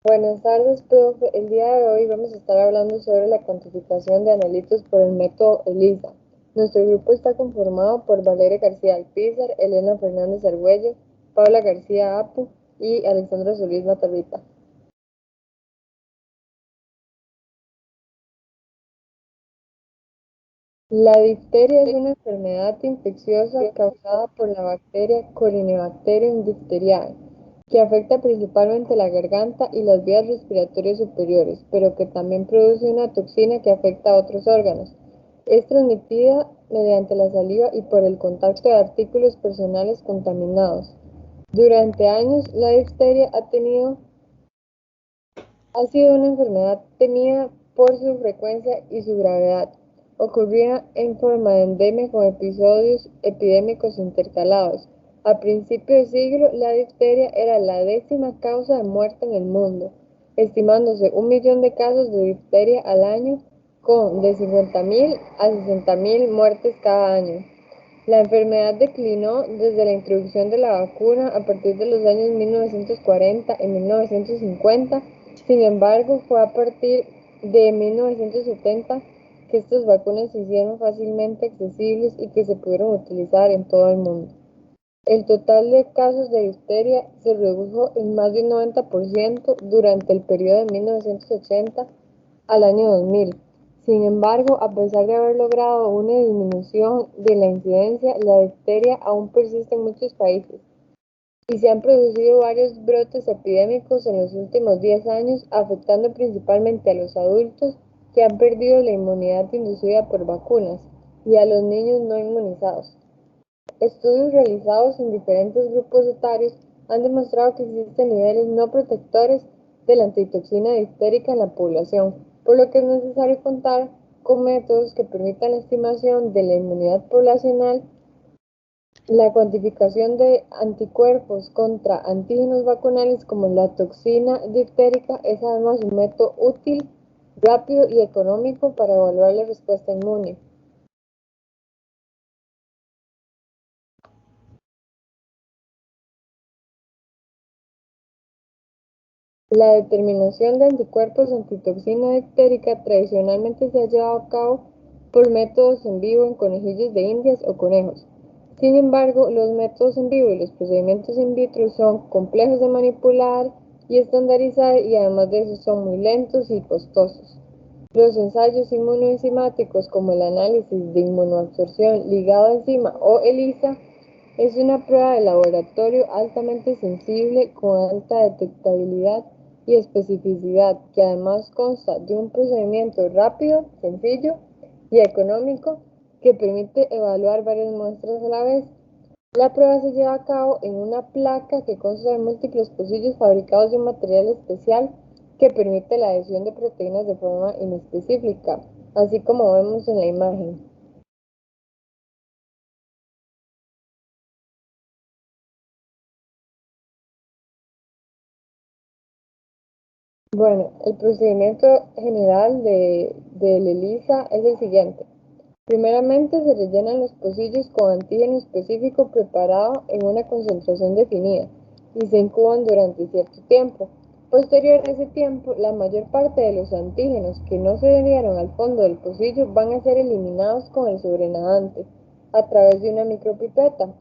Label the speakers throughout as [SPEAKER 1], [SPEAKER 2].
[SPEAKER 1] Buenas tardes, profe. El día de hoy vamos a estar hablando sobre la cuantificación de analitos por el método ELISA. Nuestro grupo está conformado por Valeria García Alpizar, Elena Fernández Argüello, Paula García Apu y Alexandra Solís Matarrita. La difteria es una enfermedad infecciosa causada por la bacteria Corynebacterium diphtheriae, que afecta principalmente la garganta y las vías respiratorias superiores, pero que también produce una toxina que afecta a otros órganos. Es transmitida mediante la saliva y por el contacto de artículos personales contaminados. Durante años, la difteria ha sido una enfermedad temida por su frecuencia y su gravedad. Ocurría en forma de endemia con episodios epidémicos intercalados. A principios de siglo, la difteria era la 10ª causa de muerte en el mundo, estimándose 1 millón de casos de difteria al año, con de 50.000 a 60.000 muertes cada año. La enfermedad declinó desde la introducción de la vacuna a partir de los años 1940 y 1950. Sin embargo, fue a partir de 1970 que estas vacunas se hicieron fácilmente accesibles y que se pudieron utilizar en todo el mundo. El total de casos de difteria se redujo en más de un 90% durante el periodo de 1980 al año 2000. Sin embargo, a pesar de haber logrado una disminución de la incidencia, la difteria aún persiste en muchos países y se han producido varios brotes epidémicos en los últimos 10 años, afectando principalmente a los adultos que han perdido la inmunidad inducida por vacunas y a los niños no inmunizados. Estudios realizados en diferentes grupos etarios han demostrado que existen niveles no protectores de la antitoxina difterica en la población, por lo que es necesario contar con métodos que permitan la estimación de la inmunidad poblacional. La cuantificación de anticuerpos contra antígenos vacunales como la toxina difterica es además un método útil, rápido y económico para evaluar la respuesta inmune. La determinación de anticuerpos antitoxina difterica tradicionalmente se ha llevado a cabo por métodos en vivo en conejillos de indias o conejos. Sin embargo, los métodos en vivo y los procedimientos in vitro son complejos de manipular y estandarizar y además de eso son muy lentos y costosos. Los ensayos inmunoenzimáticos como el análisis de inmunoabsorción ligado a enzima o ELISA es una prueba de laboratorio altamente sensible con alta detectabilidad y especificidad, que además consta de un procedimiento rápido, sencillo y económico que permite evaluar varias muestras a la vez. La prueba se lleva a cabo en una placa que consta de múltiples pocillos fabricados de un material especial que permite la adhesión de proteínas de forma inespecífica, así como vemos en la imagen. Bueno, el procedimiento general del ELISA es el siguiente. Primeramente se rellenan los pocillos con antígeno específico preparado en una concentración definida y se incuban durante cierto tiempo. Posterior a ese tiempo, la mayor parte de los antígenos que no se adhirieron al fondo del pocillo van a ser eliminados con el sobrenadante a través de una micropipeta.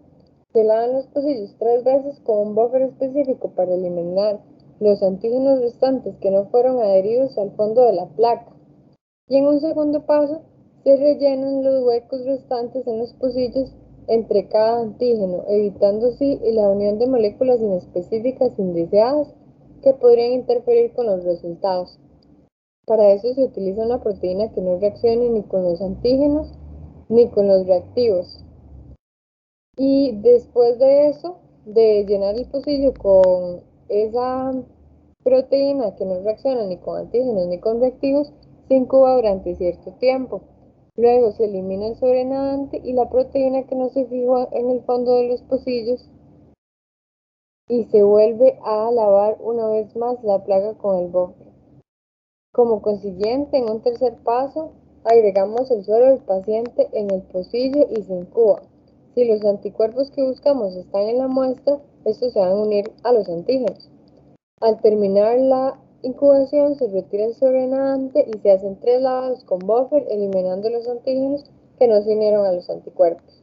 [SPEAKER 1] Se lavan los pocillos 3 veces con un buffer específico para eliminar los antígenos restantes que no fueron adheridos al fondo de la placa. Y en un segundo paso, se rellenan los huecos restantes en los pocillos entre cada antígeno, evitando así la unión de moléculas inespecíficas indeseadas que podrían interferir con los resultados. Para eso se utiliza una proteína que no reaccione ni con los antígenos ni con los reactivos. Y después de eso, de llenar el pocillo con esa proteína que no reacciona ni con antígenos ni con reactivos, se incuba durante cierto tiempo. Luego se elimina el sobrenadante y la proteína que no se fijó en el fondo de los pocillos y se vuelve a lavar una vez más la placa con el buffer. Como consiguiente, en un tercer paso, agregamos el suero del paciente en el pocillo y se incuba. Si los anticuerpos que buscamos están en la muestra, estos se van a unir a los antígenos. Al terminar la incubación se retira el sobrenadante y se hacen 3 lavados con buffer, eliminando los antígenos que no se unieron a los anticuerpos.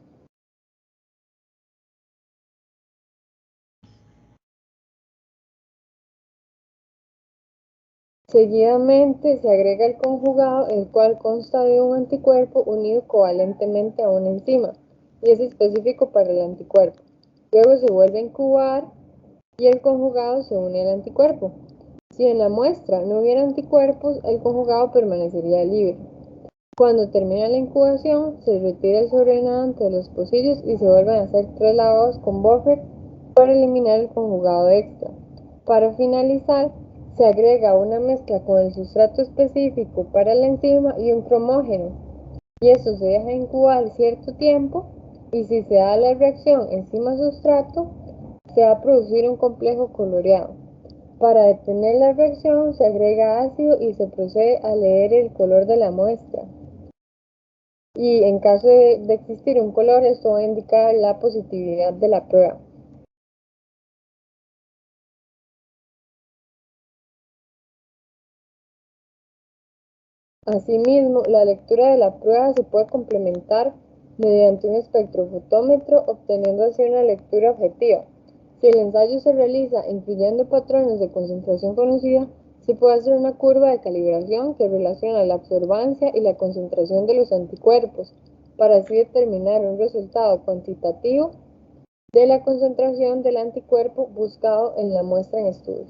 [SPEAKER 1] Seguidamente se agrega el conjugado, el cual consta de un anticuerpo unido covalentemente a una enzima y es específico para el anticuerpo. Luego se vuelve a incubar y el conjugado se une al anticuerpo. Si en la muestra no hubiera anticuerpos, el conjugado permanecería libre. Cuando termina la incubación, se retira el sobrenadante de los pocillos y se vuelven a hacer 3 lavados con buffer para eliminar el conjugado extra. Para finalizar, se agrega una mezcla con el sustrato específico para la enzima y un cromógeno, y eso se deja incubar cierto tiempo, y si se da la reacción enzima-sustrato, se va a producir un complejo coloreado. Para detener la reacción, se agrega ácido y se procede a leer el color de la muestra. Y en caso de existir un color, esto va a indicar la positividad de la prueba. Asimismo, la lectura de la prueba se puede complementar mediante un espectrofotómetro, obteniendo así una lectura objetiva. Si el ensayo se realiza incluyendo patrones de concentración conocida, se puede hacer una curva de calibración que relaciona la absorbancia y la concentración de los anticuerpos, para así determinar un resultado cuantitativo de la concentración del anticuerpo buscado en la muestra en estudio.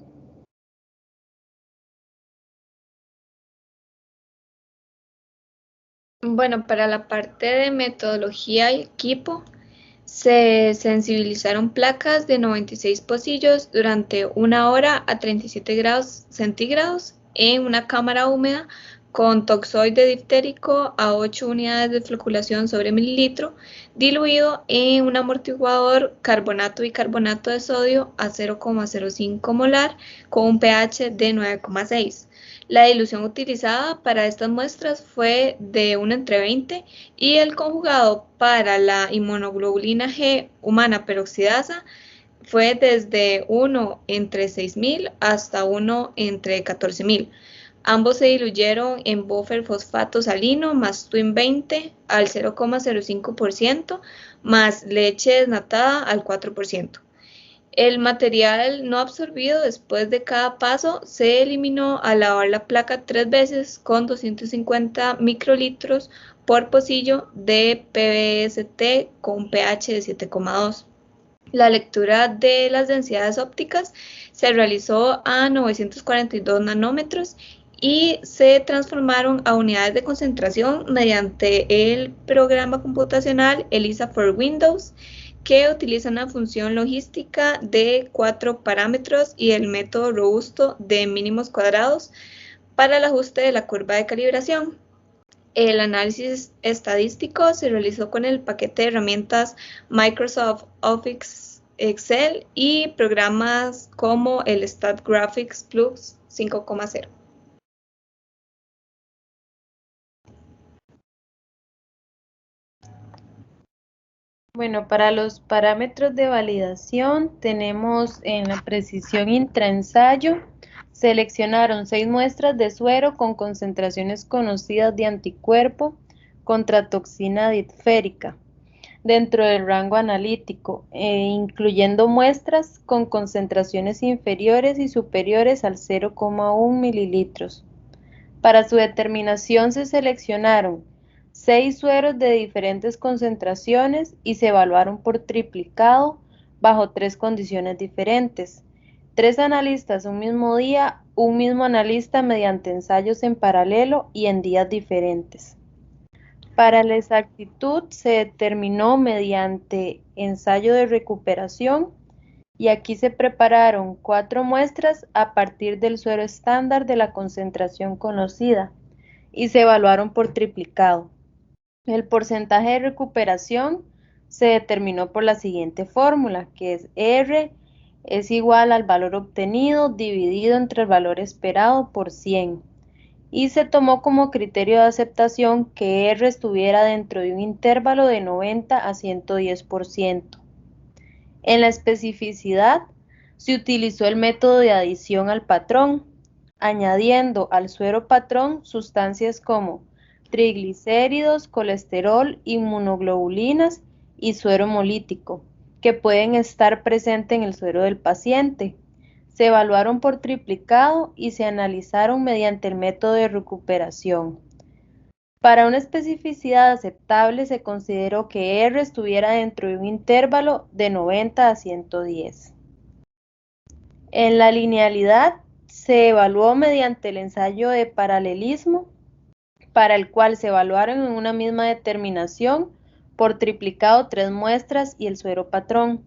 [SPEAKER 2] Bueno, para la parte de metodología y equipo, se sensibilizaron placas de 96 pocillos durante 1 hora a 37 grados centígrados en una cámara húmeda con toxoide difterico a 8 unidades de floculación sobre mililitro, diluido en un amortiguador carbonato y bicarbonato de sodio a 0,05 molar con un pH de 9,6. La dilución utilizada para estas muestras fue de 1:20 y el conjugado para la inmunoglobulina G humana peroxidasa fue desde 1:6000 hasta 1:14000. Ambos se diluyeron en buffer fosfato salino más Twin 20 al 0,05% más leche desnatada al 4%. El material no absorbido después de cada paso se eliminó al lavar la placa 3 veces con 250 microlitros por pocillo de PBST con pH de 7,2. La lectura de las densidades ópticas se realizó a 942 nanómetros y se transformaron a unidades de concentración mediante el programa computacional ELISA for Windows, que utiliza una función logística de 4 parámetros y el método robusto de mínimos cuadrados para el ajuste de la curva de calibración. El análisis estadístico se realizó con el paquete de herramientas Microsoft Office Excel y programas como el StatGraphics Plus 5,0.
[SPEAKER 3] Bueno, para los parámetros de validación tenemos en la precisión intraensayo, seleccionaron 6 muestras de suero con concentraciones conocidas de anticuerpo contra toxina difterica dentro del rango analítico, incluyendo muestras con concentraciones inferiores y superiores al 0,1 mililitros. Para su determinación se seleccionaron 6 sueros de diferentes concentraciones y se evaluaron por triplicado bajo 3 condiciones diferentes. 3 analistas un mismo día, un mismo analista mediante ensayos en paralelo y en días diferentes. Para la exactitud se determinó mediante ensayo de recuperación y aquí se prepararon 4 muestras a partir del suero estándar de la concentración conocida y se evaluaron por triplicado. El porcentaje de recuperación se determinó por la siguiente fórmula, que es R es igual al valor obtenido dividido entre el valor esperado por 100. Y se tomó como criterio de aceptación que R estuviera dentro de un intervalo de 90 a 110%. En la especificidad se utilizó el método de adición al patrón, añadiendo al suero patrón sustancias como triglicéridos, colesterol, inmunoglobulinas y suero hemolítico, que pueden estar presentes en el suero del paciente. Se evaluaron por triplicado y se analizaron mediante el método de recuperación. Para una especificidad aceptable se consideró que R estuviera dentro de un intervalo de 90 a 110. En la linealidad se evaluó mediante el ensayo de paralelismo, para el cual se evaluaron en una misma determinación por triplicado 3 muestras y el suero patrón.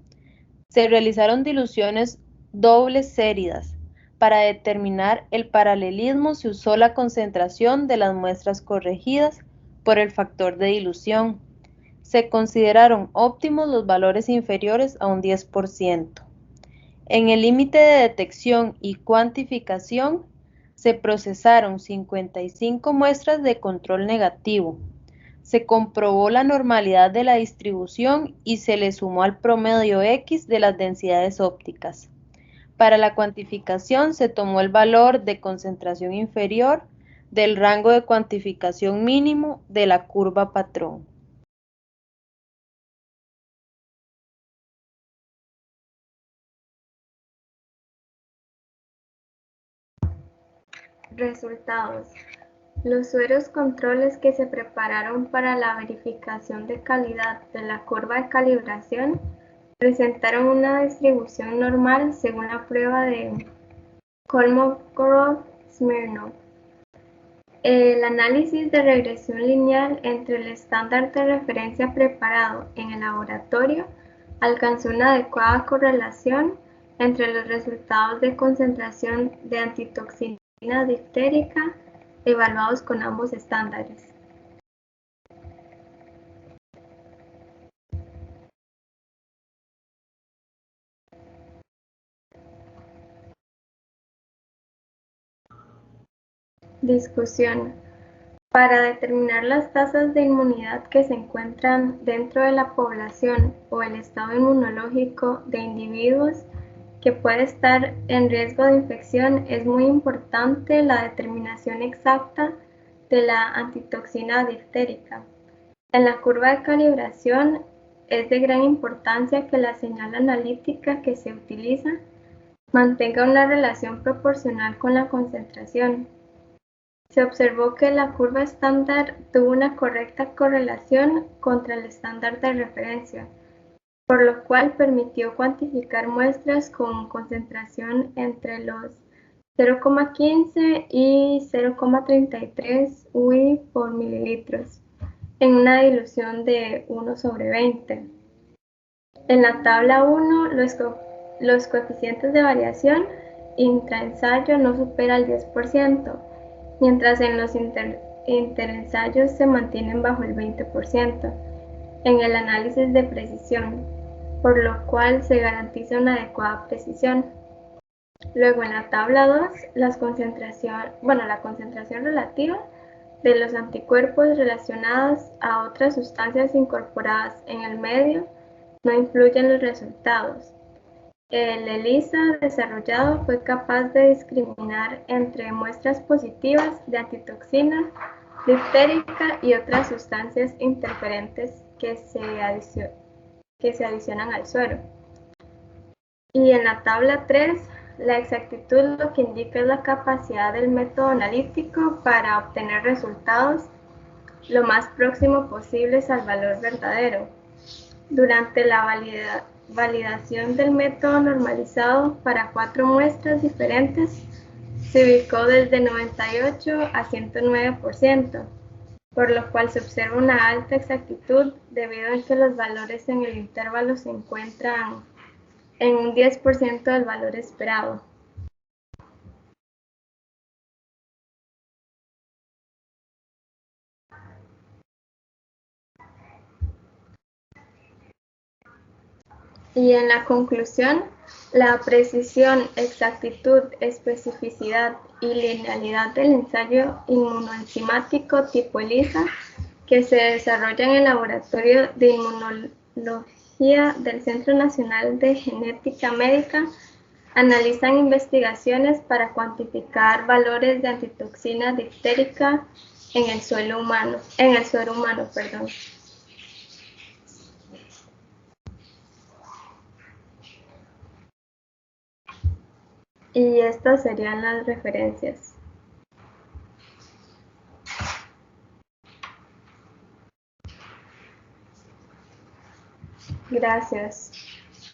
[SPEAKER 3] Se realizaron diluciones dobles séridas. Para determinar el paralelismo se usó la concentración de las muestras corregidas por el factor de dilución. Se consideraron óptimos los valores inferiores a un 10%. En el límite de detección y cuantificación se procesaron 55 muestras de control negativo. Se comprobó la normalidad de la distribución y se le sumó al promedio X de las densidades ópticas. Para la cuantificación se tomó el valor de concentración inferior del rango de cuantificación mínimo de la curva patrón.
[SPEAKER 2] Resultados. Los sueros controles que se prepararon para la verificación de calidad de la curva de calibración presentaron una distribución normal según la prueba de Kolmogorov-Smirnov. El análisis de regresión lineal entre el estándar de referencia preparado en el laboratorio alcanzó una adecuada correlación entre los resultados de concentración de antitoxina diftérica evaluados con ambos estándares. Discusión. Para determinar las tasas de inmunidad que se encuentran dentro de la población o el estado inmunológico de individuos que puede estar en riesgo de infección, es muy importante la determinación exacta de la antitoxina diftérica. En la curva de calibración es de gran importancia que la señal analítica que se utiliza mantenga una relación proporcional con la concentración. Se observó que la curva estándar tuvo una correcta correlación contra el estándar de referencia, por lo cual permitió cuantificar muestras con concentración entre los 0,15 y 0,33 UI por mililitros, en una dilución de 1/20. En la tabla 1, los coeficientes de variación intraensayo no supera el 10%, mientras en los interensayos se mantienen bajo el 20% en el análisis de precisión, por lo cual se garantiza una adecuada precisión. Luego en la tabla 2, la concentración relativa de los anticuerpos relacionados a otras sustancias incorporadas en el medio no influye en los resultados. El ELISA desarrollado fue capaz de discriminar entre muestras positivas de antitoxina diftérica y otras sustancias interferentes que se adicionan al suero. Y en la tabla 3, la exactitud lo que indica es la capacidad del método analítico para obtener resultados lo más próximo posibles al valor verdadero. Durante la validación del método normalizado para 4 muestras diferentes, se ubicó desde 98 a 109%, por lo cual se observa una alta exactitud debido a que los valores en el intervalo se encuentran en un 10% del valor esperado. Y en la conclusión, la precisión, exactitud, especificidad y linealidad del ensayo inmunoenzimático tipo ELISA que se desarrolla en el Laboratorio de Inmunología del Centro Nacional de Genética Médica
[SPEAKER 4] Analizan investigaciones para cuantificar valores de antitoxina difterica en el suero humano. Y estas serían las referencias. Gracias.